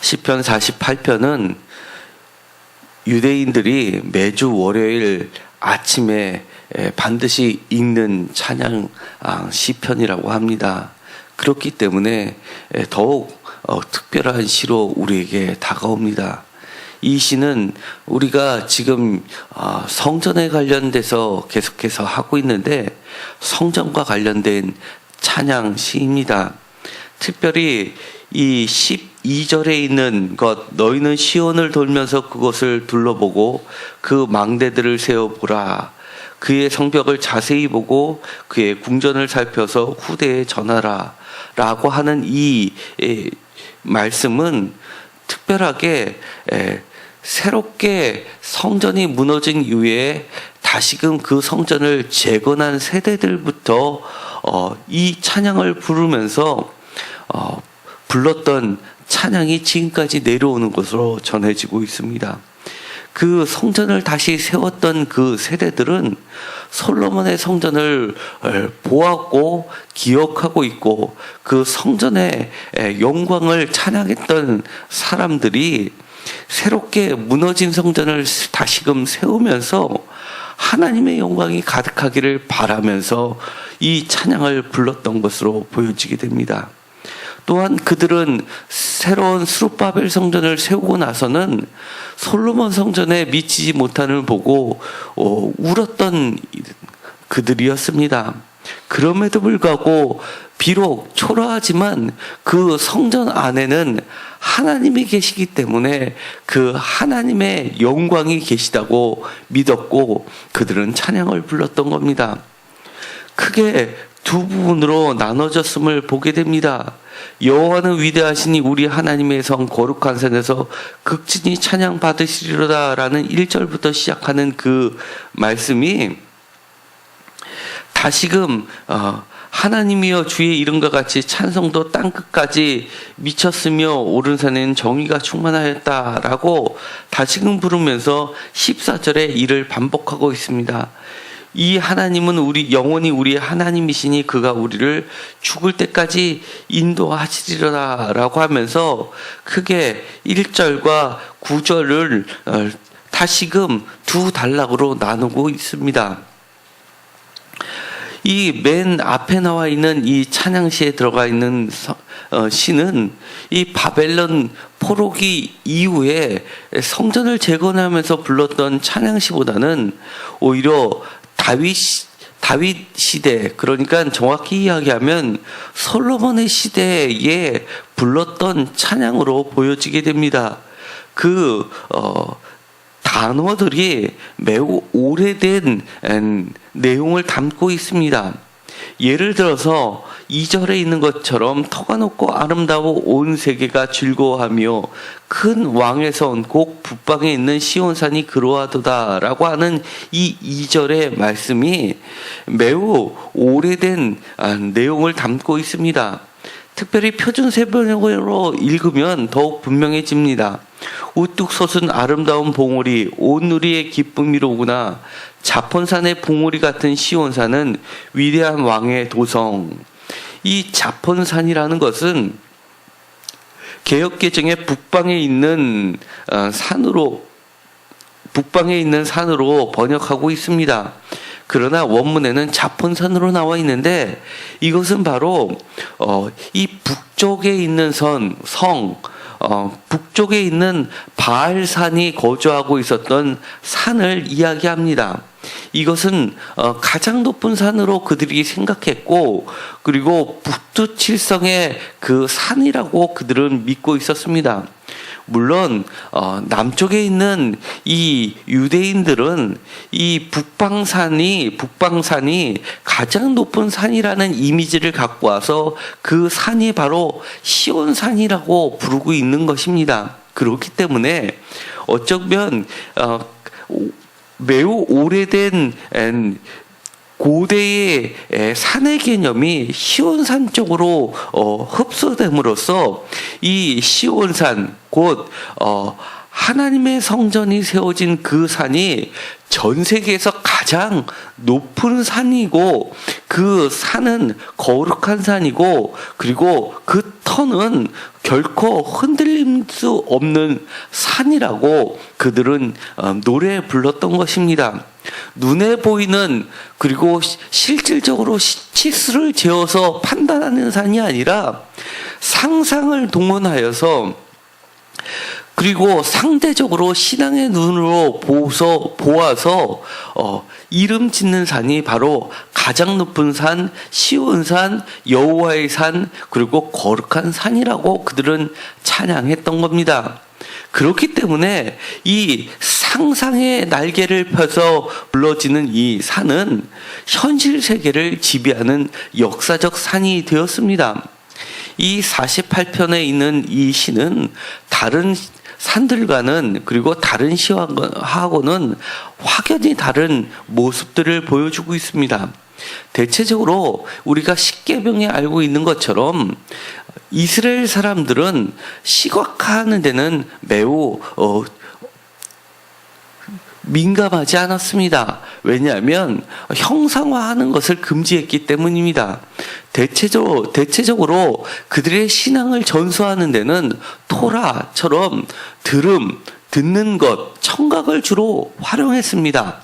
시편 48편은 유대인들이 매주 월요일 아침에 반드시 읽는 찬양 시편이라고 합니다. 그렇기 때문에 더욱 특별한 시로 우리에게 다가옵니다. 이 시는 우리가 지금 성전에 관련돼서 계속해서 하고 있는데 성전과 관련된 찬양 시입니다. 특별히 이 12절에 있는 것, 너희는 시온을 돌면서 그것을 둘러보고 그 망대들을 세워보라. 그의 성벽을 자세히 보고 그의 궁전을 살펴서 후대에 전하라. 라고 하는 이 말씀은 특별하게 새롭게 성전이 무너진 이후에 다시금 그 성전을 재건한 세대들부터 이 찬양을 부르면서 불렀던 찬양이 지금까지 내려오는 것으로 전해지고 있습니다. 그 성전을 다시 세웠던 그 세대들은 솔로몬의 성전을 보았고 기억하고 있고 그 성전의 영광을 찬양했던 사람들이 새롭게 무너진 성전을 다시금 세우면서 하나님의 영광이 가득하기를 바라면서 이 찬양을 불렀던 것으로 보여지게 됩니다. 또한 그들은 새로운 스룹바벨 성전을 세우고 나서는 솔로몬 성전에 미치지 못함을 보고 울었던 그들이었습니다. 그럼에도 불구하고 비록 초라하지만 그 성전 안에는 하나님이 계시기 때문에 그 하나님의 영광이 계시다고 믿었고 그들은 찬양을 불렀던 겁니다. 크게 두 부분으로 나눠졌음을 보게 됩니다. 여호와는 위대하시니 우리 하나님의 성 거룩한 산에서 극진히 찬양 받으시리로다 라는 1절부터 시작하는 그 말씀이 다시금 하나님이여 주의 이름과 같이 찬송도 땅끝까지 미쳤으며 오른 산에는 정의가 충만하였다라고 다시금 부르면서 14절에 이를 반복하고 있습니다. 이 하나님은 우리 영원히 우리의 하나님이시니 그가 우리를 죽을 때까지 인도하시리라 라고 하면서 크게 1절과 9절을 다시금 두 단락으로 나누고 있습니다. 이 맨 앞에 나와 있는 이 찬양시에 들어가 있는 시는 이 바벨론 포로기 이후에 성전을 재건하면서 불렀던 찬양시보다는 오히려 다윗 시대, 그러니까 정확히 이야기하면 솔로몬의 시대에 불렀던 찬양으로 보여지게 됩니다. 그 단어들이 매우 오래된 내용을 담고 있습니다. 예를 들어서 2절에 있는 것처럼 터가 높고 아름다워 온 세계가 즐거워하며 큰 왕의 성 곧 북방에 있는 시온산이 그러하도다 라고 하는 이 2절의 말씀이 매우 오래된 내용을 담고 있습니다. 특별히 표준 세번역으로 읽으면 더욱 분명해집니다. 우뚝 솟은 아름다운 봉우리 온 누리의 기쁨이로구나. 자폰산의 봉우리 같은 시온산은 위대한 왕의 도성. 이 자폰산이라는 것은 개역개정의 북방에 있는 산으로 번역하고 있습니다. 그러나 원문에는 자폰산으로 나와 있는데 이것은 바로 이 북쪽에 있는 북쪽에 있는 바알산이 거주하고 있었던 산을 이야기합니다. 이것은 가장 높은 산으로 그들이 생각했고 그리고 북두칠성의 그 산이라고 그들은 믿고 있었습니다. 물론 남쪽에 있는 이 유대인들은 이 북방산이 가장 높은 산이라는 이미지를 갖고 와서 그 산이 바로 시온산이라고 부르고 있는 것입니다. 그렇기 때문에 어쩌면 매우 오래된 고대의 산의 개념이 시온산 쪽으로 흡수됨으로써 이 시온산 곧 하나님의 성전이 세워진 그 산이 전 세계에서 가장 높은 산이고 그 산은 거룩한 산이고 그리고 그 터는 결코 흔들릴 수 없는 산이라고 그들은 노래에 불렀던 것입니다. 눈에 보이는 그리고 실질적으로 치수를 재어서 판단하는 산이 아니라 상상을 동원하여서 그리고 상대적으로 신앙의 눈으로 보아서 이름 짓는 산이 바로 가장 높은 산, 시온산, 여호와의 산, 그리고 거룩한 산이라고 그들은 찬양했던 겁니다. 그렇기 때문에 이 상상의 날개를 펴서 불러지는 이 산은 현실 세계를 지배하는 역사적 산이 되었습니다. 이 48편에 있는 이 시는 다른 산들과는 그리고 다른 시하고는 확연히 다른 모습들을 보여주고 있습니다. 대체적으로 우리가 십계명에 알고 있는 것처럼 이스라엘 사람들은 시각화하는 데는 매우 민감하지 않았습니다. 왜냐하면 형상화하는 것을 금지했기 때문입니다. 대체적으로 그들의 신앙을 전수하는 데는 토라처럼 듣는 것, 청각을 주로 활용했습니다.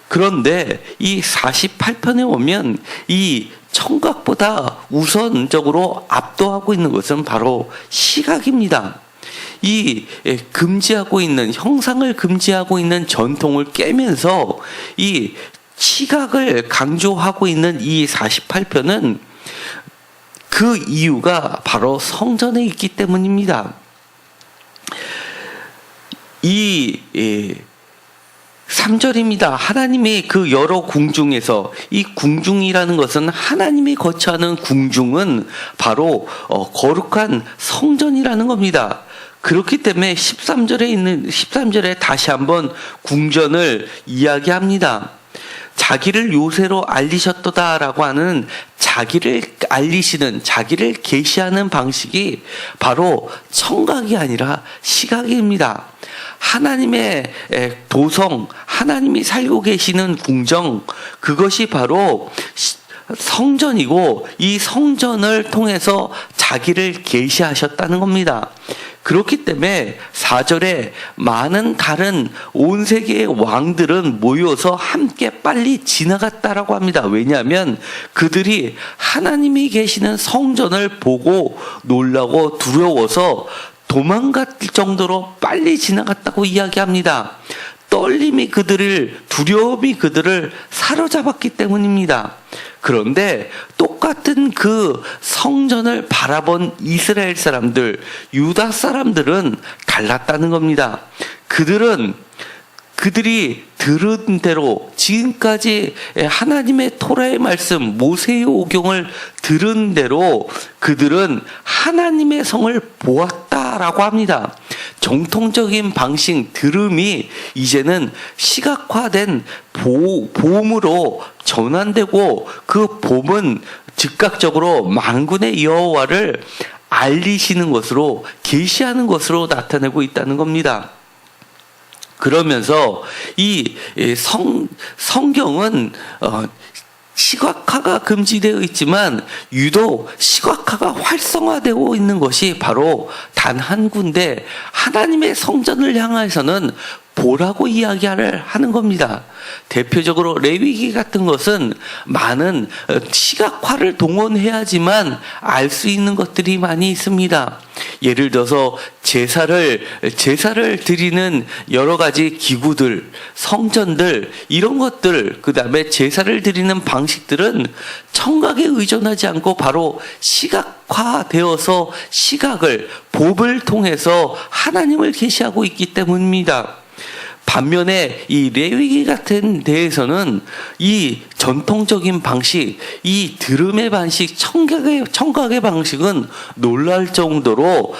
그런데 이 48편에 오면 이 청각보다 우선적으로 압도하고 있는 것은 바로 시각입니다. 이 금지하고 있는 형상을 금지하고 있는 전통을 깨면서 이 시각을 강조하고 있는 이 48편은 그 이유가 바로 성전에 있기 때문입니다. 이 3절입니다. 하나님의 그 여러 궁중에서 이 궁중이라는 것은 하나님이 거처하는 궁중은 바로 거룩한 성전이라는 겁니다. 그렇기 때문에 13절에 다시 한번 궁전을 이야기합니다. 자기를 요새로 알리셨도다라고 하는 자기를 알리시는, 자기를 계시하는 방식이 바로 청각이 아니라 시각입니다. 하나님의 도성, 하나님이 살고 계시는 궁정, 그것이 바로 성전이고 이 성전을 통해서 자기를 계시하셨다는 겁니다. 그렇기 때문에 4절에 많은 다른 온 세계의 왕들은 모여서 함께 빨리 지나갔다라고 합니다. 왜냐하면 그들이 하나님이 계시는 성전을 보고 놀라고 두려워서 도망갈 정도로 빨리 지나갔다고 이야기합니다. 두려움이 그들을 사로잡았기 때문입니다. 그런데 똑같은 그 성전을 바라본 이스라엘 사람들, 유다 사람들은 달랐다는 겁니다. 그들이 들은 대로 지금까지 하나님의 토라의 말씀, 모세의 오경을 들은 대로 그들은 하나님의 성을 보았다라고 합니다. 정통적인 방식, 들음이 이제는 시각화된 봄으로 전환되고 그 봄은 즉각적으로 만군의 여호와를 알리시는 것으로, 계시하는 것으로 나타내고 있다는 겁니다. 그러면서 이 성경은 시각화가 금지되어 있지만 유독 시각화가 활성화되고 있는 것이 바로 단 한 군데 하나님의 성전을 향해서는 보라고 이야기를 하는 겁니다. 대표적으로 레위기 같은 것은 많은 시각화를 동원해야지만 알 수 있는 것들이 많이 있습니다. 예를 들어서 제사를 드리는 여러 가지 기구들, 성전들, 이런 것들, 그 다음에 제사를 드리는 방식들은 청각에 의존하지 않고 바로 시각화되어서 법을 통해서 하나님을 계시하고 있기 때문입니다. 반면에 이 레위기 같은 데에서는 이 전통적인 방식, 이 들음의 방식, 청각의 방식은 놀랄 정도로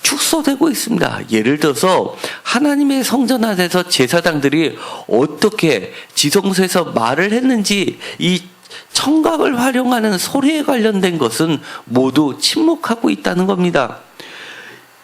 축소되고 있습니다. 예를 들어서 하나님의 성전 안에서 제사장들이 어떻게 지성소에서 말을 했는지 이 청각을 활용하는 소리에 관련된 것은 모두 침묵하고 있다는 겁니다.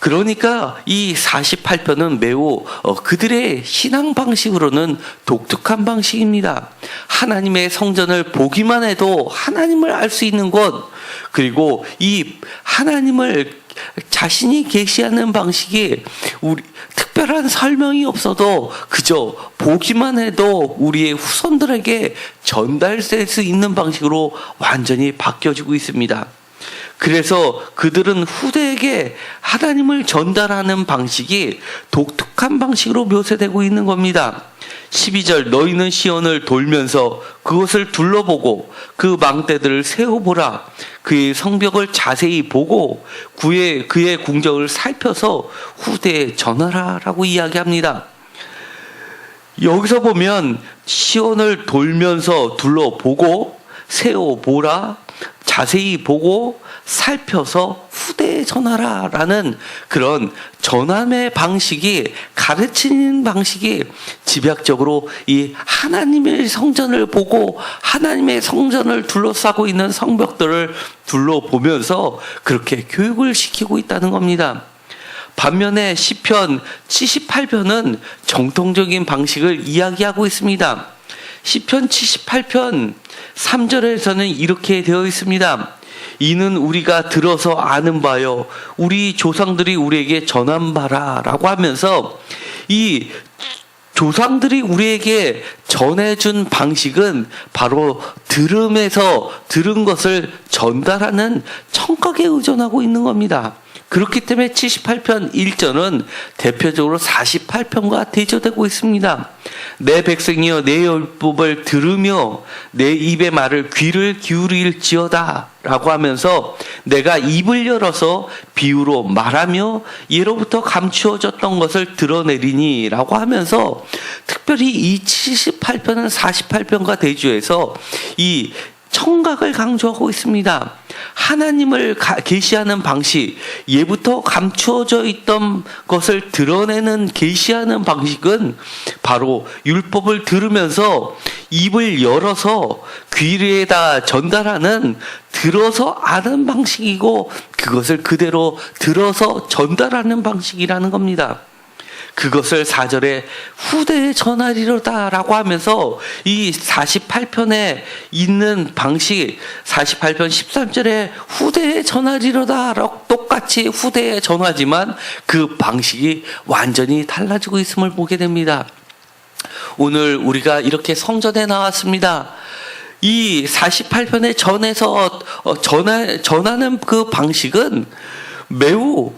그러니까 이 48편은 매우 그들의 신앙 방식으로는 독특한 방식입니다. 하나님의 성전을 보기만 해도 하나님을 알 수 있는 것, 그리고 이 하나님을 자신이 계시하는 방식이 특별한 설명이 없어도 그저 보기만 해도 우리의 후손들에게 전달될 수 있는 방식으로 완전히 바뀌어지고 있습니다. 그래서 그들은 후대에게 하나님을 전달하는 방식이 독특한 방식으로 묘사되고 있는 겁니다. 12절, 너희는 시온을 돌면서 그것을 둘러보고 그 망대들을 세워보라. 그의 성벽을 자세히 보고 그의 궁정을 살펴서 후대에 전하라 라고 이야기합니다. 여기서 보면 시온을 돌면서 둘러보고 세워보라, 자세히 보고 살펴서 후대에 전하라 라는 그런 전함의 방식이, 가르치는 방식이 집약적으로 이 하나님의 성전을 보고 하나님의 성전을 둘러싸고 있는 성벽들을 둘러보면서 그렇게 교육을 시키고 있다는 겁니다. 반면에 시편 78편은 정통적인 방식을 이야기하고 있습니다. 시편 78편 3절에서는 이렇게 되어 있습니다. 이는 우리가 들어서 아는 바요, 우리 조상들이 우리에게 전한 바라 라고 하면서 이 조상들이 우리에게 전해준 방식은 바로 들음에서 들은 것을 전달하는 청각에 의존하고 있는 겁니다. 그렇기 때문에 78편 1절은 대표적으로 48편과 대조되고 있습니다. 내 백성이여 내 율법을 들으며 내 입의 말을 귀를 기울일지어다 라고 하면서 내가 입을 열어서 비유로 말하며 예로부터 감추어졌던 것을 드러내리니 라고 하면서 특별히 이 78편은 48편과 대조해서 이 청각을 강조하고 있습니다. 하나님을 계시하는 방식, 예부터 감추어져 있던 것을 드러내는 계시하는 방식은 바로 율법을 들으면서 입을 열어서 귀에다 전달하는, 들어서 아는 방식이고 그것을 그대로 들어서 전달하는 방식이라는 겁니다. 그것을 4절에 후대에 전하리로다 라고 하면서 이 48편에 있는 방식, 48편 13절에 후대에 전하리로다 라고 똑같이 후대에 전하지만 그 방식이 완전히 달라지고 있음을 보게 됩니다. 오늘 우리가 이렇게 성전에 나왔습니다. 이 48편에 전하는 그 방식은 매우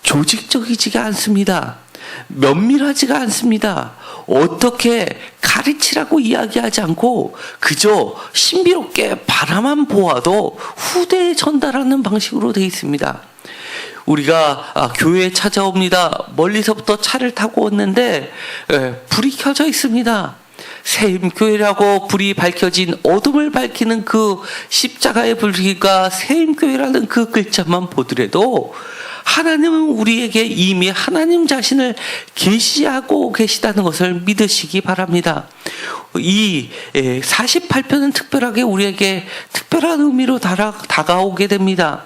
조직적이지가 않습니다. 면밀하지가 않습니다. 어떻게 가르치라고 이야기하지 않고 그저 신비롭게 바라만 보아도 후대에 전달하는 방식으로 되어 있습니다. 우리가 교회에 찾아옵니다. 멀리서부터 차를 타고 왔는데 불이 켜져 있습니다. 새임교회라고 불이 밝혀진 어둠을 밝히는 그 십자가의 불길과 새임교회라는 그 글자만 보더라도 하나님은 우리에게 이미 하나님 자신을 계시하고 계시다는 것을 믿으시기 바랍니다. 이 48편은 특별하게 우리에게 특별한 의미로 다가오게 됩니다.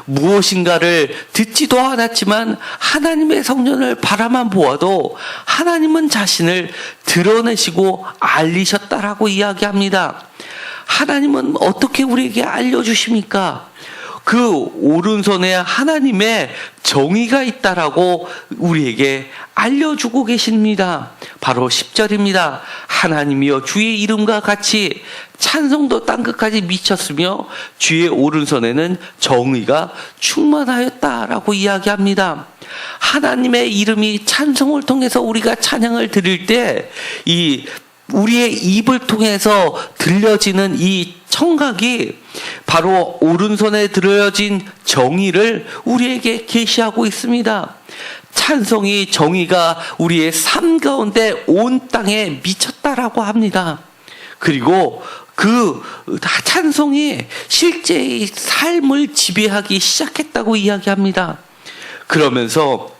무엇인가를 듣지도 않았지만 하나님의 성전을 바라만 보아도 하나님은 자신을 드러내시고 알리셨다라고 이야기합니다. 하나님은 어떻게 우리에게 알려주십니까? 그 오른손에 하나님의 정의가 있다라고 우리에게 알려주고 계십니다. 바로 10절입니다. 하나님이여 주의 이름과 같이 찬송도 땅끝까지 미쳤으며 주의 오른손에는 정의가 충만하였다라고 이야기합니다. 하나님의 이름이 찬송을 통해서 우리가 찬양을 드릴 때 이 우리의 입을 통해서 들려지는 이 청각이 바로 오른손에 들어진 정의를 우리에게 계시하고 있습니다. 찬송이, 정의가 우리의 삶 가운데 온 땅에 미쳤다라고 합니다. 그리고 그 찬송이 실제의 삶을 지배하기 시작했다고 이야기합니다. 그러면서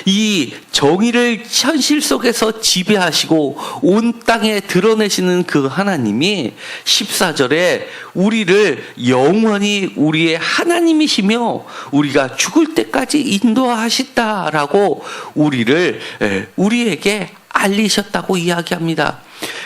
이 정의를 현실 속에서 지배하시고 온 땅에 드러내시는 그 하나님이 14절에 우리를 영원히 우리의 하나님이시며 우리가 죽을 때까지 인도하시다라고 우리에게 알리셨다고 이야기합니다.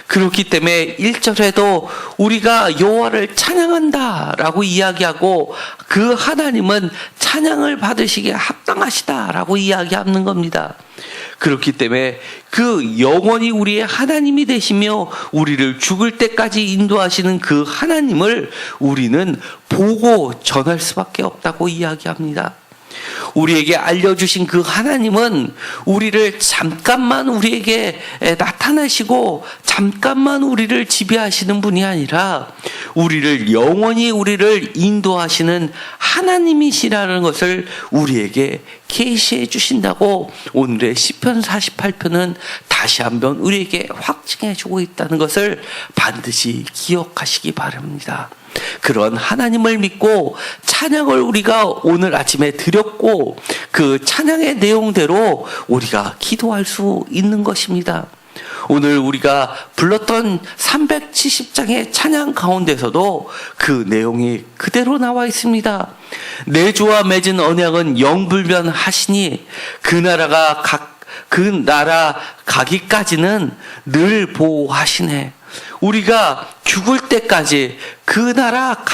그렇기 때문에 1절에도 우리가 여호와를 찬양한다라고 이야기하고 그 하나님은 찬양을 받으시기에 합당하시다라고 이야기하는 겁니다. 그렇기 때문에 그 영원히 우리의 하나님이 되시며 우리를 죽을 때까지 인도하시는 그 하나님을 우리는 보고 전할 수밖에 없다고 이야기합니다. 우리에게 알려주신 그 하나님은 우리를 잠깐만 우리에게 나타나시고 잠깐만 우리를 지배하시는 분이 아니라 우리를 영원히 우리를 인도하시는 하나님이시라는 것을 우리에게 계시해 주신다고 오늘의 시편 48편은 다시 한번 우리에게 확증해 주고 있다는 것을 반드시 기억하시기 바랍니다. 그런 하나님을 믿고 찬양을 우리가 오늘 아침에 드렸고 그 찬양의 내용대로 우리가 기도할 수 있는 것입니다. 오늘 우리가 불렀던 370장의 찬양 가운데서도 그 내용이 그대로 나와 있습니다. 내 주와 맺은 언약은 영불변하시니 그 나라 가기까지는 늘 보호하시네. 우리가 죽을 때까지 그 나라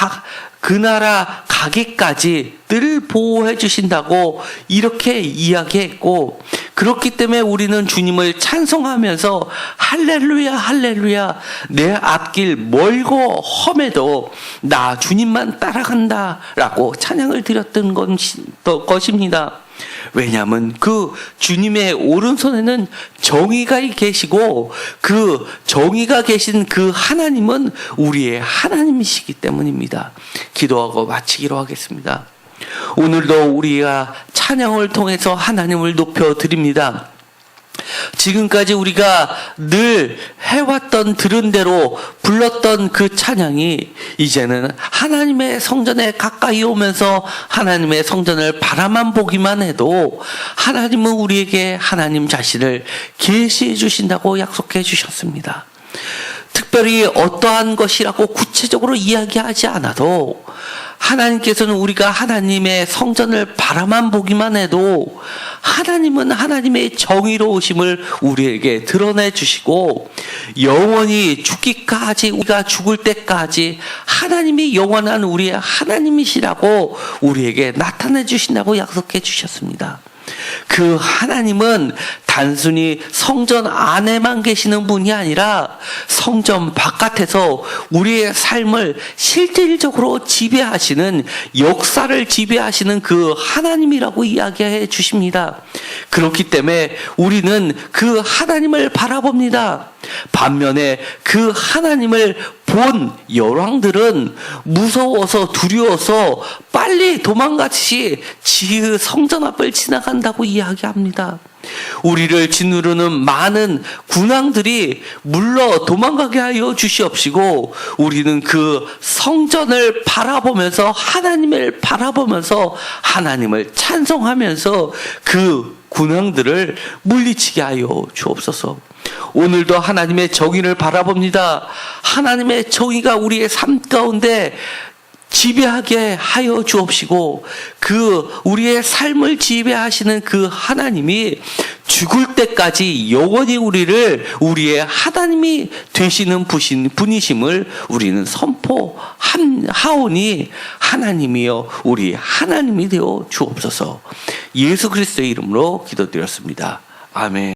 가기까지 늘 보호해 주신다고 이렇게 이야기했고, 그렇기 때문에 우리는 주님을 찬송하면서 할렐루야 할렐루야 내 앞길 멀고 험해도 나 주님만 따라간다 라고 찬양을 드렸던 것입니다. 왜냐하면 그 주님의 오른손에는 정의가 계시고 그 정의가 계신 그 하나님은 우리의 하나님이시기 때문입니다. 기도하고 마치기로 하겠습니다. 오늘도 우리가 찬양을 통해서 하나님을 높여드립니다. 지금까지 우리가 늘 해왔던 들은 대로 불렀던 그 찬양이 이제는 하나님의 성전에 가까이 오면서 하나님의 성전을 바라만 보기만 해도 하나님은 우리에게 하나님 자신을 계시해 주신다고 약속해 주셨습니다. 특별히 어떠한 것이라고 구체적으로 이야기하지 않아도 하나님께서는 우리가 하나님의 성전을 바라만 보기만 해도 하나님은 하나님의 정의로우심을 우리에게 드러내 주시고 영원히 죽기까지 우리가 죽을 때까지 하나님이 영원한 우리의 하나님이시라고 우리에게 나타내 주신다고 약속해 주셨습니다. 그 하나님은 단순히 성전 안에만 계시는 분이 아니라 성전 바깥에서 우리의 삶을 실질적으로 지배하시는, 역사를 지배하시는 그 하나님이라고 이야기해 주십니다. 그렇기 때문에 우리는 그 하나님을 바라봅니다. 반면에 그 하나님을 본 열왕들은 무서워서 두려워서 빨리 도망가듯이 지의 성전 앞을 지나간다고 이야기합니다. 우리를 짓누르는 많은 군왕들이 물러 도망가게 하여 주시옵시고 우리는 그 성전을 바라보면서 하나님을 바라보면서 하나님을 찬송하면서 그 군왕들을 물리치게 하여 주옵소서. 오늘도 하나님의 정의를 바라봅니다. 하나님의 정의가 우리의 삶 가운데 지배하게 하여 주옵시고 그 우리의 삶을 지배하시는 그 하나님이 죽을 때까지 영원히 우리의 하나님이 되시는 분이심을 우리는 선포하오니 하나님이여 우리 하나님이 되어 주옵소서. 예수 그리스도의 이름으로 기도드렸습니다. 아멘.